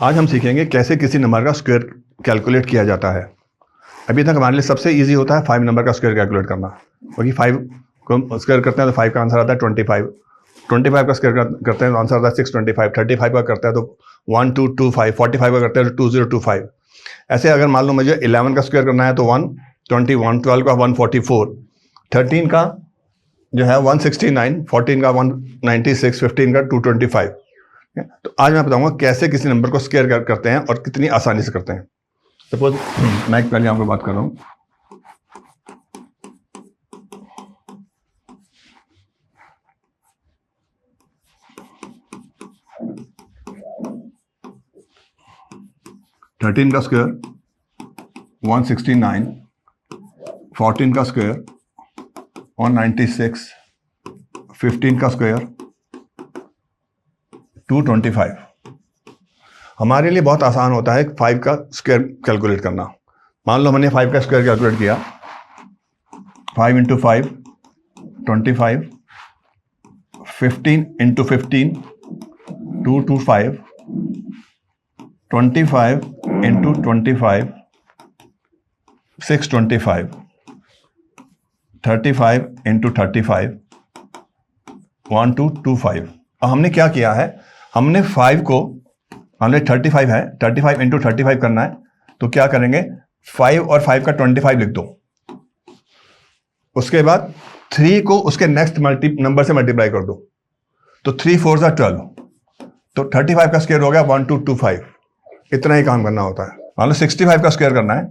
आज हम सीखेंगे कैसे किसी नंबर का स्क्वायर कैलकुलेट किया जाता है। अभी तक हमारे लिए सबसे इजी होता है 5 नंबर का स्क्वायर कैलकुलेट करना, क्योंकि 5 को स्क्वायर करते हैं तो 5 का आंसर आता है 25, 25 का स्क्वायर करते हैं तो आंसर आता है 625, 35 का करते हैं तो 1225, 45 का करते हैं तो 2025। ऐसे अगर मान लो मुझे 11 का स्क्वायर करना है तो 121, 12 का 144, 13 का जो है 169, 14 का 196, 15 का 225। तो आज मैं बताऊंगा कैसे किसी नंबर को स्क्वायर करते हैं और कितनी आसानी से करते हैं। सपोज मैं पहले आपको बात कर रहा हूं, थर्टीन का स्क्वायर 169, 14 का स्क्वायर 196, 15 का स्क्वायर 225। हमारे लिए बहुत आसान होता है 5 का स्क्वायर कैलकुलेट करना। मान लो मैंने 5 का स्क्वायर कैलकुलेट किया, 5 इंटू 5 25, 15 इंटू 15 225, 25 इंटू 25 625, 35 इंटू 35 1225। अब हमने क्या किया है, हमने 5 को, हमने 35 है, 35 इंटू 35 करना है, तो क्या करेंगे 5 और 5 का 25 लिख दो। उसके बाद 3 को उसके नेक्स्ट नंबर से मल्टीप्लाई कर दो, तो 3 4 जा 12, तो 35 का स्क्वायर हो गया 1225। इतना ही काम करना होता है। मान लो 65 का स्क्वायर करना है,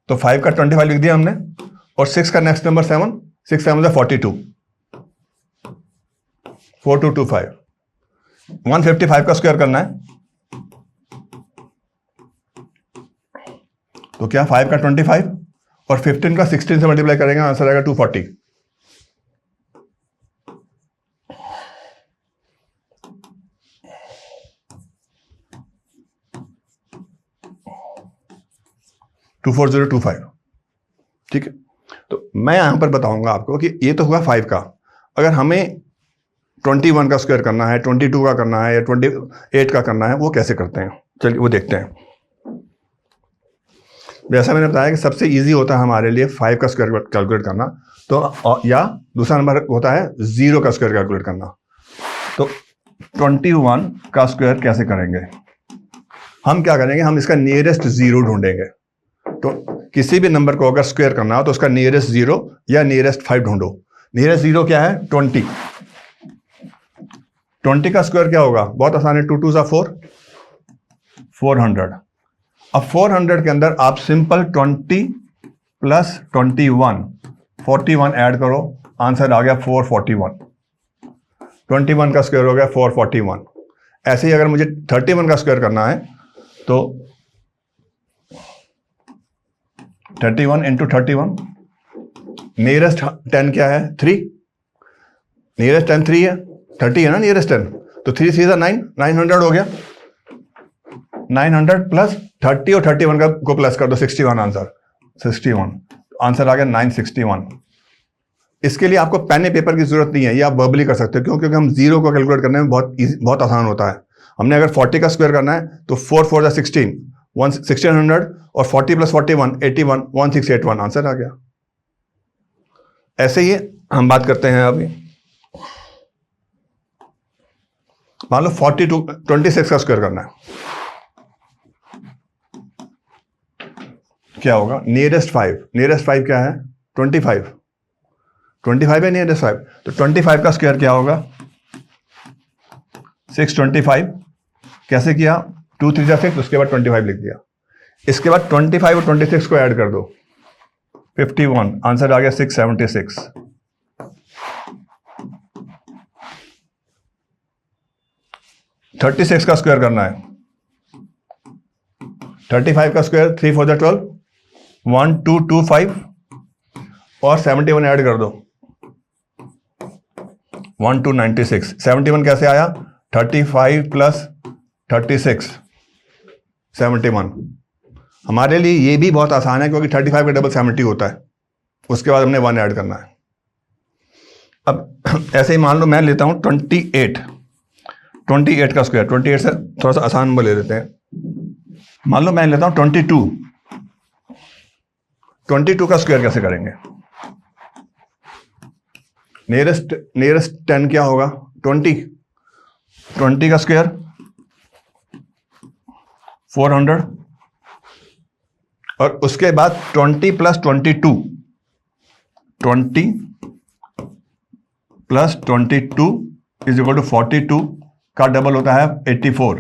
तो 5 का 25 लिख दिया हमने, और 6 का नेक्स्ट नंबर 7, 6 7 जा 42, 4225। 155 का स्क्वायर करना है, तो क्या 5 का 25 और 15 का 16 से मल्टीप्लाई करेंगे, आंसर आएगा 240। ठीक है, तो मैं यहां पर बताऊंगा आपको कि ये तो हुआ 5 का। अगर हमें 21 का स्क्वायर करना है, 22 का करना है या 28 का करना है, वो कैसे करते हैं, चलिए वो देखते हैं। जैसा मैंने बताया कि सबसे इजी होता है हमारे लिए 5 का स्क्वायर कैलकुलेट करना, तो या दूसरा नंबर होता है 0 का स्क्वायर कैलकुलेट करना। तो 21 का स्क्वायर कैसे करेंगे, हम क्या करेंगे, हम इसका नियरेस्ट 0 ढूंढेंगे। तो किसी भी नंबर को अगर स्क्वायर करना हो तो उसका नियरेस्ट 0 या नियरेस्ट 5 ढूंढो। नियरेस्ट 0 क्या है, 20। 20 का स्क्वायर क्या होगा, बहुत आसान है, 2 2 जा 4, 400। अब 400 के अंदर आप सिंपल 20 प्लस 21 41 ऐड करो, आंसर आ गया 441। 21 का स्क्वायर हो गया 441। ऐसे ही अगर मुझे 31 का स्क्वायर करना है तो 31 इंटू 31, नियरेस्ट 10 क्या है, 3। नियरेस्ट 10 3 है, 30 है ना नियरेस्ट 10, तो 3 3 9, 900 हो गया। 900 प्लस 30 और 31 का को प्लस कर दो, 61 आंसर, 61 आंसर आ गया 961। इसके लिए आपको पेन पेपर की जरूरत नहीं है, ये आप वर्बली कर सकते हो। क्यों, क्योंकि हम 0 को कैलकुलेट करने में बहुत आसान होता है। हमने अगर 40 का स्क्वायर करना है तो 4 4 जा 16, 1600 और 40 प्लस 41 81, 1681 आंसर आ गया। ऐसे ही हम बात करते हैं अभी, मान लो 26 का स्क्वायर करना है, क्या होगा, नियरेस्ट 5। नियरेस्ट 5 क्या है, 25। 25 है नियरेस्ट 5, तो 25 का स्क्वायर क्या होगा, 625। कैसे किया, 2 3 जा 6, उसके बाद 25 लिख दिया। इसके बाद 25 और 26 को ऐड कर दो, 51 आंसर आ गया 676। 36 का स्क्वायर करना है, 35 का स्क्वायर 3 4 जा 12, 1225 और 71 ऐड कर दो, 1296। 71 कैसे आया, 35 प्लस 36 71। हमारे लिए ये भी बहुत आसान है, क्योंकि 35 का डबल 70 होता है, उसके बाद हमने 1 ऐड करना है। अब ऐसे ही मान लो मैं लेता हूं 28। 28 का स्क्वायर, 28 से थोड़ा सा आसान नंबर ले लेते हैं। मान लो मैं लेता हूं 22। 22 का स्क्वायर कैसे करेंगे? नियरेस्ट 10 क्या होगा? 20। 20 का स्क्वायर 400, और उसके बाद 20 plus 22, 20 plus 22 is equal to 42 का डबल होता है 84।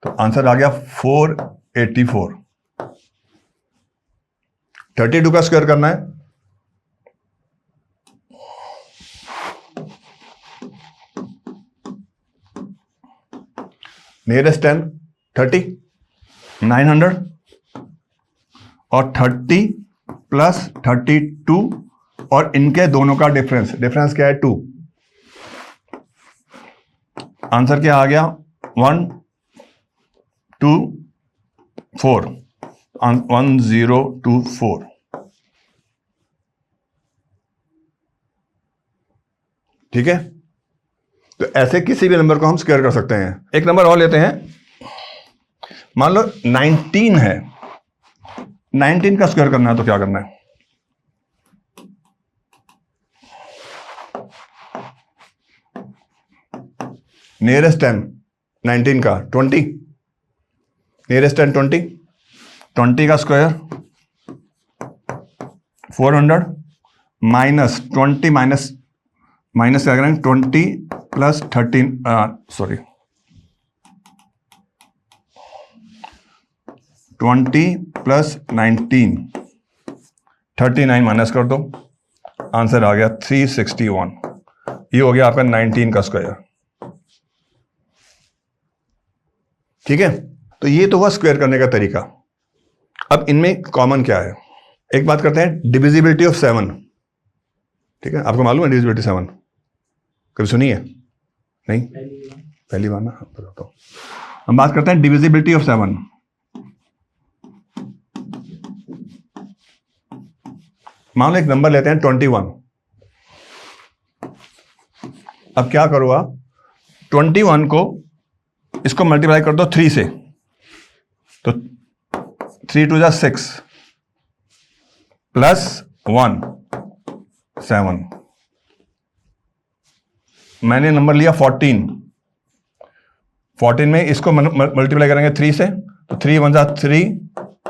तो आंसर आ गया 484। 32 का स्क्वायर करना है। नियरेस्ट 10 30, 900, और 30 प्लस 32, और इनके दोनों का डिफरेंस क्या है? 2। आंसर क्या आ गया? 1 2 4, 1024। ठीक है, तो ऐसे किसी भी नंबर को हम स्क्वायर कर सकते हैं। एक नंबर और लेते हैं। मान लो 19 है, 19 का स्क्वायर करना है तो क्या करना है? नियरेस्ट 10 19 का 20, नियरेस्ट 10 20, 20 का स्क्वायर 400 माइनस 20 माइनस क्या करेंगे? 20 प्लस 13 20 प्लस 19, 39 माइनस कर दो, आंसर आ गया 361। ये हो गया आपका 19 का स्क्वायर। ठीक है, तो ये तो हुआ स्क्वायर करने का तरीका। अब इनमें कॉमन क्या है? एक बात करते हैं, डिविजिबिलिटी ऑफ 7। ठीक है, आपको मालूम है डिविजिबिलिटी 7? कभी सुनी है? नहीं, पहली बार ना, बताता हूं। हम बात करते हैं डिविजिबिलिटी ऑफ 7। मान लो एक नंबर लेते हैं 21। अब क्या करो आप? 21 को इसको मल्टीप्लाई कर दो 3 से, तो 3 2 6 प्लस 1 7। मैंने नंबर लिया 14। 14 में इसको मल्टीप्लाई करेंगे 3 से, तो 3 1 3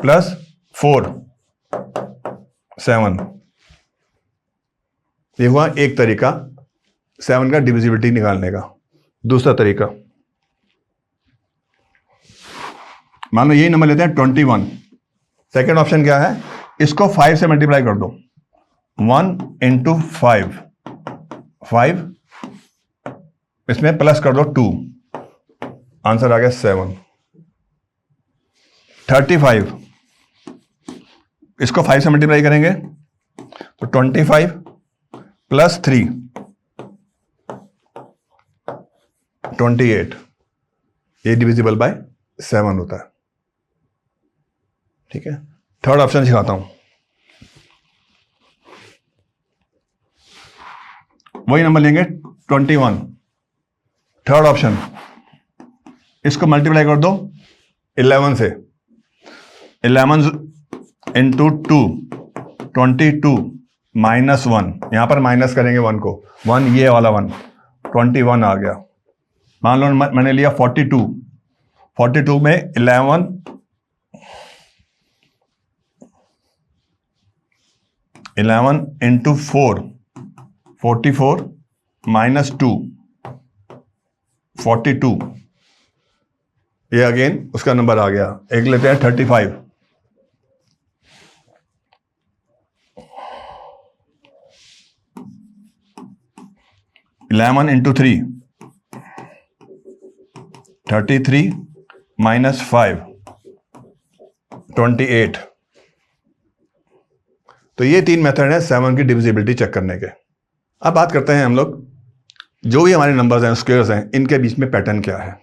प्लस 4 7। ये हुआ एक तरीका 7 का डिविजिबिलिटी निकालने का। दूसरा तरीका, मान लो यही नंबर लेते हैं 21। सेकेंड ऑप्शन क्या है? इसको 5 से मल्टीप्लाई कर दो, 1 इंटू 5, इसमें प्लस कर दो 2, आंसर आ गया 7। 35, इसको 5 से मल्टीप्लाई करेंगे तो 25 प्लस 3 28। ये डिविजिबल बाय 7 होता है। ठीक है, थर्ड ऑप्शन सिखाता हूं। वही नंबर लेंगे 21, थर्ड ऑप्शन, इसको मल्टीप्लाई कर दो 11 से, 11 इंटू 2 22 माइनस 1, यहां पर माइनस करेंगे 1 को, 1 ये वाला 1, 21 आ गया। मान लो मैंने लिया 42 में 11 इंटू 4 44 माइनस 2 42, ये अगेन उसका नंबर आ गया। एक लेते हैं 35, 11 इंटू 3 33 माइनस 5 28। तो ये 3 मेथड है 7 की डिविजिबिलिटी चेक करने के। अब बात करते हैं हम लोग, जो भी हमारे नंबर्स हैं, स्क्वायर्स हैं, इनके बीच में पैटर्न क्या है।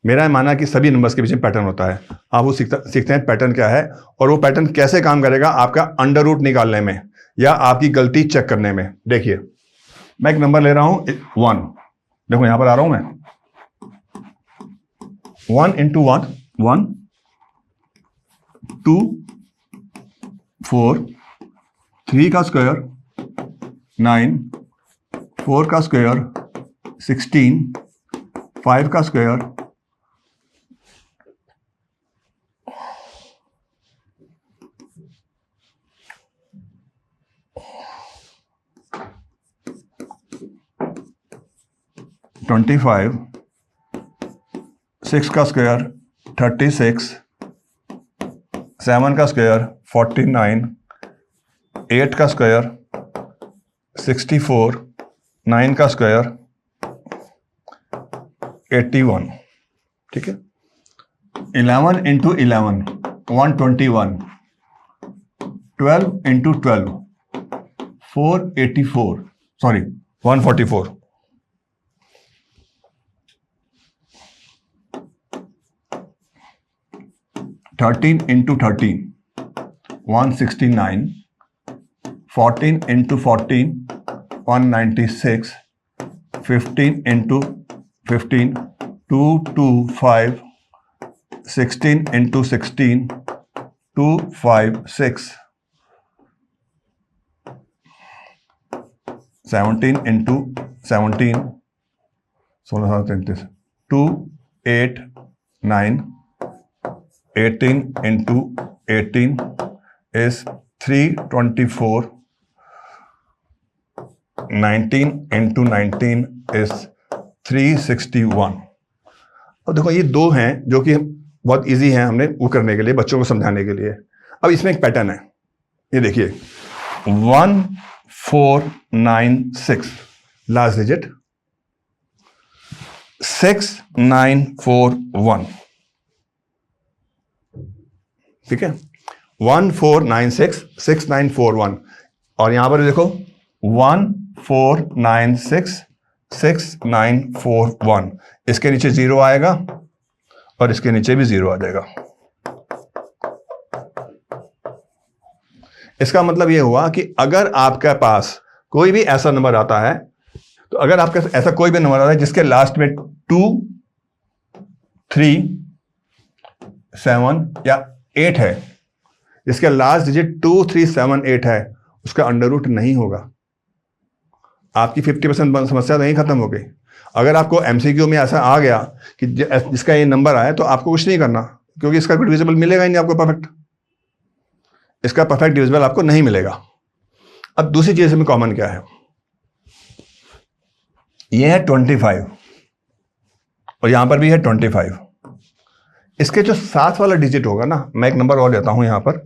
मेरा मानना कि सभी नंबर्स के पीछे पैटर्न होता है। आप वो सीखते हैं पैटर्न क्या है, और वो पैटर्न कैसे काम करेगा आपका अंडर रूट निकालने में या आपकी गलती चेक करने में। देखिए मैं एक नंबर ले रहा हूं 1, देखो यहां पर आ रहा हूं मैं 1 into 1 1 2 4 3 का स्क्वायर 9 4 का स्क्वायर 16 5 का स्क्वायर 25 6 का स्क्वायर 36 7 का स्क्वायर 49 8 का स्क्वायर 64 9 का स्क्वायर 81। ठीक है, 11 into 11 121 12 into 12 484 sorry 144 13 into 13 169 14 into 14 196 15 into 15 225 16 into 16 256 17 into 17 16 289 18 into 18 is 324 19 into 19 is 361। अब देखो ये दो हैं जो कि बहुत इजी हैं हमने वो करने के लिए, बच्चों को समझाने के लिए। अब इसमें एक पैटर्न है, ये देखिए 1496 लास्ट डिजिट 6941। ठीक है, 1496 6941 और यहां पर देखो 1496 6941। इसके नीचे 0 आएगा और इसके नीचे भी 0 आ जाएगा। इसका मतलब यह हुआ कि अगर आपके पास कोई भी ऐसा नंबर आता है, तो अगर आपके ऐसा कोई भी नंबर आता है जिसके लास्ट में 2 3 7 या 8 है, जिसके लास्ट डिजिट 2 3 7 8 है, उसका अंडर रूट नहीं होगा। आपकी 50% समस्या नहीं खत्म हो गई। अगर आपको एमसीक्यू में ऐसा आ गया कि जिसका ये नंबर आया, तो आपको कुछ नहीं करना, क्योंकि इसका कोई डिविजिबल मिलेगा ही नहीं आपको परफेक्ट। इसका परफेक्ट डिविजिबल आपको नहीं मिलेगा। अब दूसरी चीज में कॉमन क्या है, ये है 25 और यहां पर भी है 25। इसके जो साथ वाला डिजिट होगा ना, मैं एक नंबर और लेता हूं यहां पर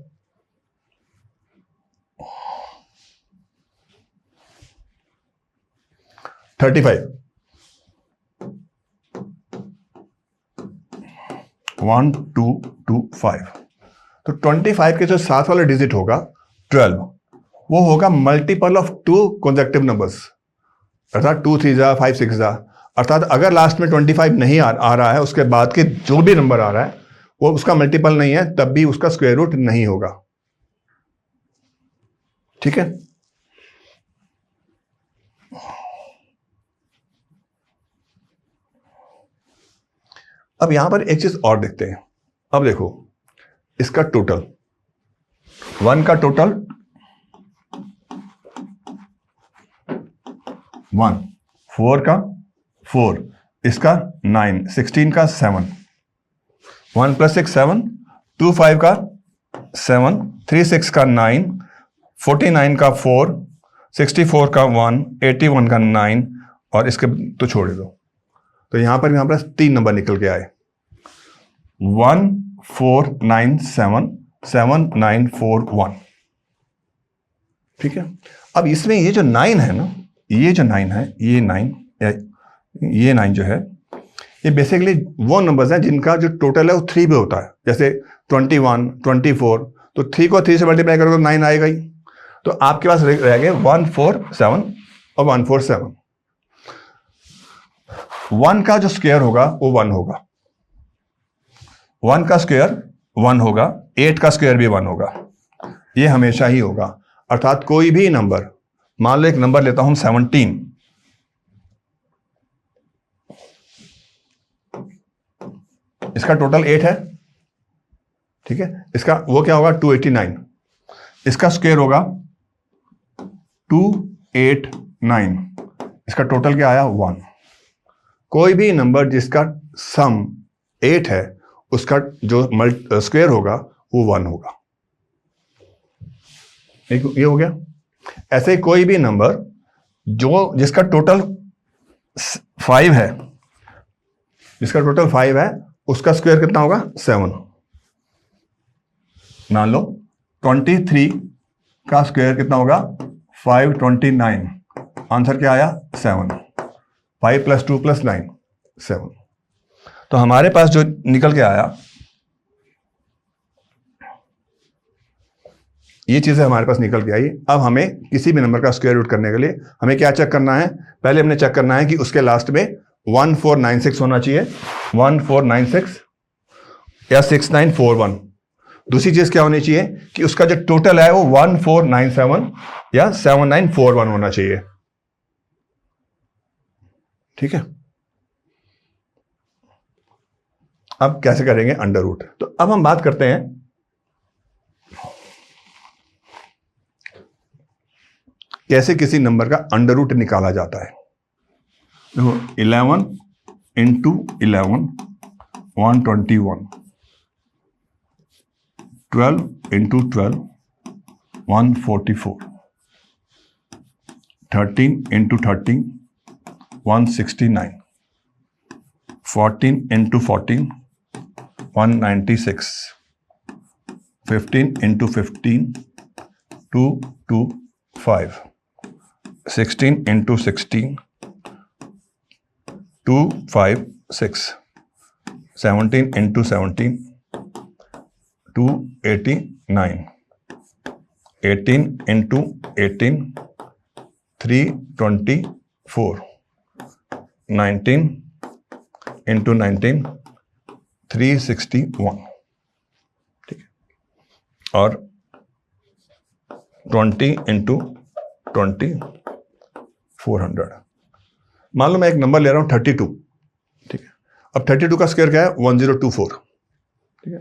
35 1 2 2 5। तो 25 के जो साथ वाला डिजिट होगा 12, वो होगा मल्टीपल ऑफ 2 कॉन्सेक्टिव नंबर्स, अर्थात 2 3 जा 5 6 जा। अर्थात अगर लास्ट में 25 नहीं आ रहा है, उसके बाद के जो भी नंबर आ रहा है वो उसका मल्टीपल नहीं है, तब भी उसका स्क्वायर रूट नहीं होगा। ठीक है, अब यहां पर एक चीज और देखते हैं। अब देखो इसका टोटल 1 का टोटल 1, 4 का 4, इसका 9, 16 का 7, 1 + 6 7, 2 5 का 7, 3 6 का 9, 49 का 4, 64 का 1, 81 का 9 और इसके तो छोड़ दो। तो यहां पर 3 नंबर निकल के आए 1497 7941। ठीक है, अब इसमें ये जो 9 है ना, ये जो 9 है, ये 9 जो है, ये बेसिकली वो नंबर्स हैं जिनका जो टोटल है वो 3 पे होता है। जैसे 21 24, तो 3 को 3 से मल्टीप्लाई करोगे तो 9 आएगा ही। तो आपके पास रह गए 147 और 147। 1 का जो स्क्वायर होगा वो 1 होगा, 1 का स्क्वायर 1 होगा, 8 का स्क्वायर भी 1 होगा, ये हमेशा ही होगा। अर्थात कोई भी नंबर, मान लो एक नंबर लेता हूं 17, इसका टोटल 8 है, ठीक है, इसका वो क्या होगा 289, इसका स्क्वायर होगा 289, इसका टोटल क्या आया 1। कोई भी नंबर जिसका सम 8 है उसका जो स्क्वायर होगा वो 1 होगा। ये हो गया। ऐसे ही कोई भी नंबर जिसका टोटल 5 है, जिसका टोटल 5 है उसका स्क्वायर कितना होगा 7। मान लो 23 का स्क्वायर कितना होगा 529, आंसर क्या आया 7। 5 + 2 + 9 7। तो हमारे पास जो निकल के आया, ये चीजें हमारे पास निकल के आई। अब हमें किसी भी नंबर का स्क्वायर रूट करने के लिए हमें क्या चेक करना है, पहले हमने चेक करना है कि उसके लास्ट में 1496 होना चाहिए, 1496 या 6941। दूसरी चीज क्या होनी चाहिए कि उसका जो टोटल है वो 1497 या 7941 होना चाहिए, ठीक है। अब कैसे करेंगे अंडर रूट, तो अब हम बात करते हैं कैसे किसी नंबर का अंडर रूट निकाला जाता है। देखो 11 × 11 121, 12 × 12 144, 13 × 13 169, 14 × 14 196, 15 × 15 225, 16 × 16 256, 17 × 17 289, 18 × 18 324, 19 × 19 361, ठीक है, और 20 × 20 400। मान लो मैं एक नंबर ले रहा हूं 32, ठीक है। अब 32 का स्क्वायर क्या है 1024, ठीक है।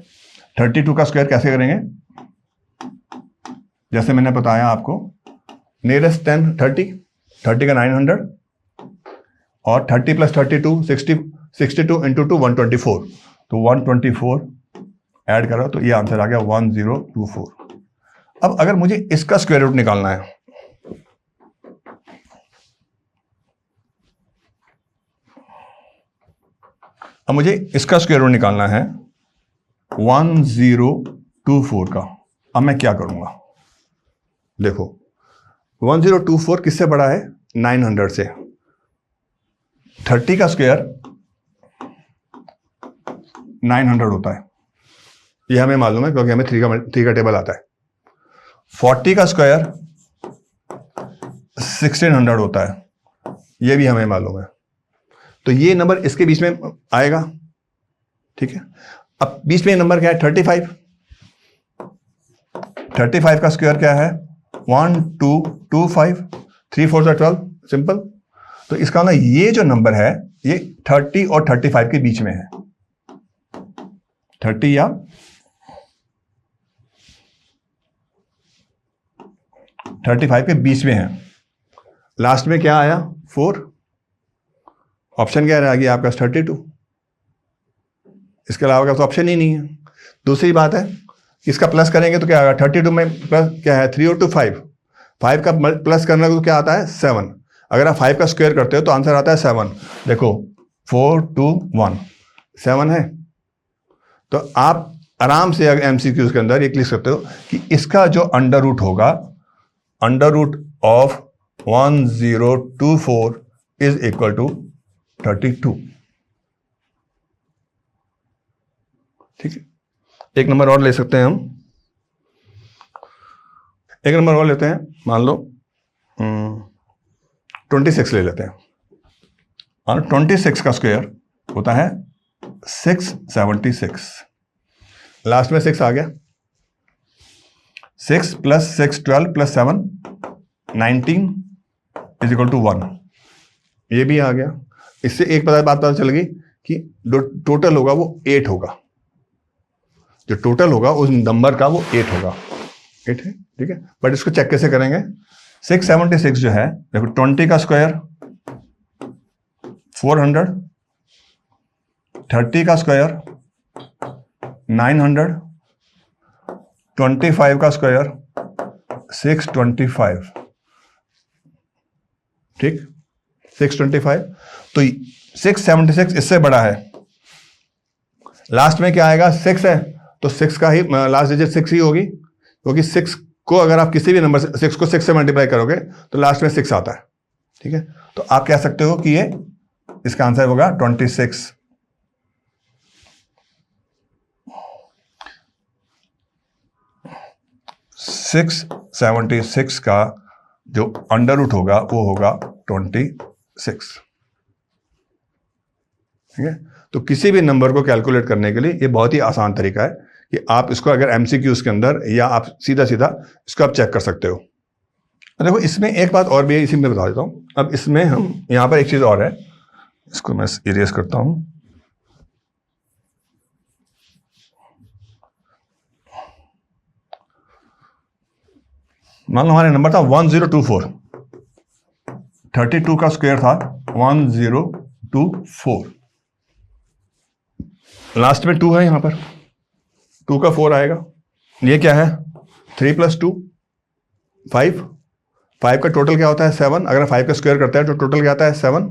32 का स्क्वायर कैसे करेंगे, जैसे मैंने बताया आपको, नियरेस्ट 10 30 का 900 और 30 + 32 62 × 2 124, तो 124 ऐड करो तो ये आंसर आ गया 1024। अब अगर मुझे इसका स्क्वायर रूट निकालना है, अब मुझे इसका स्क्वायर रूट निकालना है 1024 का। अब मैं क्या करूंगा, देखो 1024 किससे बड़ा है 900 से। 30 का स्क्वायर 900 होता है, यह हमें मालूम है क्योंकि हमें 3 का टेबल आता है। 40 का स्क्वायर 1600 होता है, यह भी हमें मालूम है। तो ये नंबर इसके बीच में आएगा, ठीक है। अब बीच में नंबर क्या है 35। 35 का स्क्वायर क्या है 1225, 3 4 12, सिंपल। तो इसका ना ये जो नंबर है ये 30 और 35 के बीच में है, 30 या 35 के बीच में है। लास्ट में क्या आया 4, ऑप्शन क्या रह गया आपका 32, इसके अलावा का तो ऑप्शन ही नहीं है। दूसरी बात है इसका प्लस करेंगे तो क्या आएगा 32 में प्लस क्या है 3 और 2 5, 5 का प्लस करने को क्या आता है 7। अगर आप 5 का स्क्वायर करते हो तो आंसर आता है 7। देखो 4 2 1 7 है। तो आप आराम से अगर एमसीक्यूज के अंदर ये लिख सकते हो कि इसका जो अंडर रूट होगा, under root of 1024 is equal to 32, ठीक है। एक नंबर और ले सकते हैं हम, एक नंबर और लेते हैं, मान लो 26 ले लेते हैं। और 26 का स्क्वायर होता है 676, लास्ट में 6 आ गया, 6 + 6 12 + 7 19 = 1, ये भी आ गया। इससे एक बात पता चल गई कि जो टोटल होगा वो 8 होगा, जो टोटल होगा उस नंबर का वो 8 होगा, 8 है, ठीक है। बट इसको चेक कैसे करेंगे? 676 जो है, देखो 20 का स्क्वायर 400, 30 का स्क्वायर 900, 25 का स्क्वायर 625, ठीक, 625। तो 676 इससे बड़ा है, लास्ट में क्या आएगा? 6 है, तो 6 का ही लास्ट डिजिट 6 ही होगी, क्योंकि 6 को अगर आप किसी भी नंबर से 6 को 6 से मल्टीप्लाई करोगे तो लास्ट में 6 आता है, ठीक है। तो आप कह सकते हो कि ये इसका आंसर होगा 26। सिक्स 76 का जो अंडर रूट होगा वो होगा 26, ठीक है। तो किसी भी नंबर को कैलकुलेट करने के लिए ये बहुत ही आसान तरीका है कि आप इसको अगर एमसीक्यूज के अंदर या आप सीधा सीधा इसको आप चेक कर सकते हो। देखो इसमें एक बात और भी है, इसी में बता देता हूँ। अब इसमें हम यहाँ पर एक चीज़ और है, इसको मैं इरेज करता हूँ। मान लो हमारे नंबर था 1024, 32 का स्क्वायर था 1024, लास्ट में 2 है, यहां पर 2 का 4 आएगा। ये क्या है? 3 + 2 5, 5 का टोटल क्या होता है? 7। अगर 5 का स्क्वायर करते हैं तो टोटल क्या आता है? 7।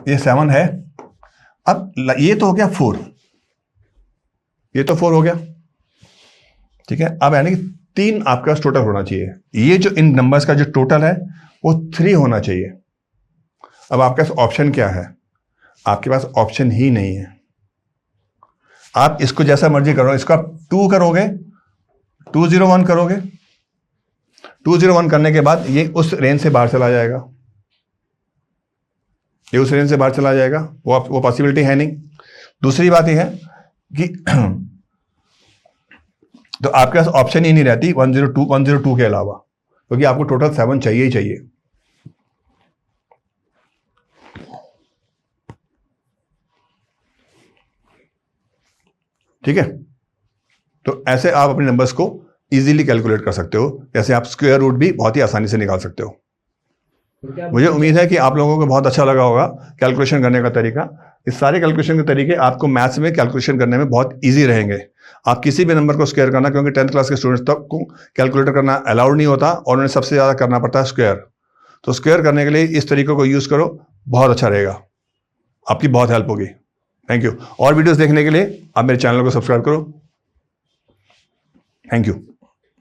ये 7 है। अब ये तो हो गया 4, ये तो 4 हो गया, ठीक है। अब यानी कि 3 आपका टोटल होना चाहिए। ये जो इन नंबर्स का जो टोटल है वो 3 होना चाहिए। अब आपके पास ऑप्शन क्या है? आपके पास ऑप्शन ही नहीं है। आप इसको जैसा मर्जी करो, इसको आप 2 करोगे, 201 करोगे, 201 करने के बाद ये उस रेंज से बाहर चला जाएगा, ये उस रेंज से बाहर चला जाएगा, वो पॉसिबिलिटी है नहीं। दूसरी बात यह है कि तो आपके पास ऑप्शन ही नहीं रहती 102 के अलावा, क्योंकि आपको टोटल 7 चाहिए ही चाहिए। ठीक है, तो ऐसे आप अपने नंबर्स को इजीली कैलकुलेट कर सकते हो। जैसे आप स्क्वायर रूट भी बहुत ही आसानी से निकाल सकते हो। मुझे उम्मीद है कि आप लोगों को बहुत अच्छा लगा होगा कैलकुलेशन करने का तरीका। इस सारे कैलकुलेशन के तरीके आपको मैथ्स में कैलकुलेशन करने में बहुत इजी रहेंगे। आप किसी भी नंबर को स्क्वायर करना, क्योंकि 10th क्लास के स्टूडेंट्स तक को कैलकुलेटर करना अलाउड नहीं होता और उन्हें सबसे ज़्यादा करना पड़ता है स्क्वायर। तो स्क्वायर करने के लिए इस तरीके को यूज़ करो, बहुत अच्छा रहेगा, आपकी बहुत हेल्प होगी। Thank you. और वीडियोस देखने के लिए आप मेरे चैनल को सब्सक्राइब करो। Thank you.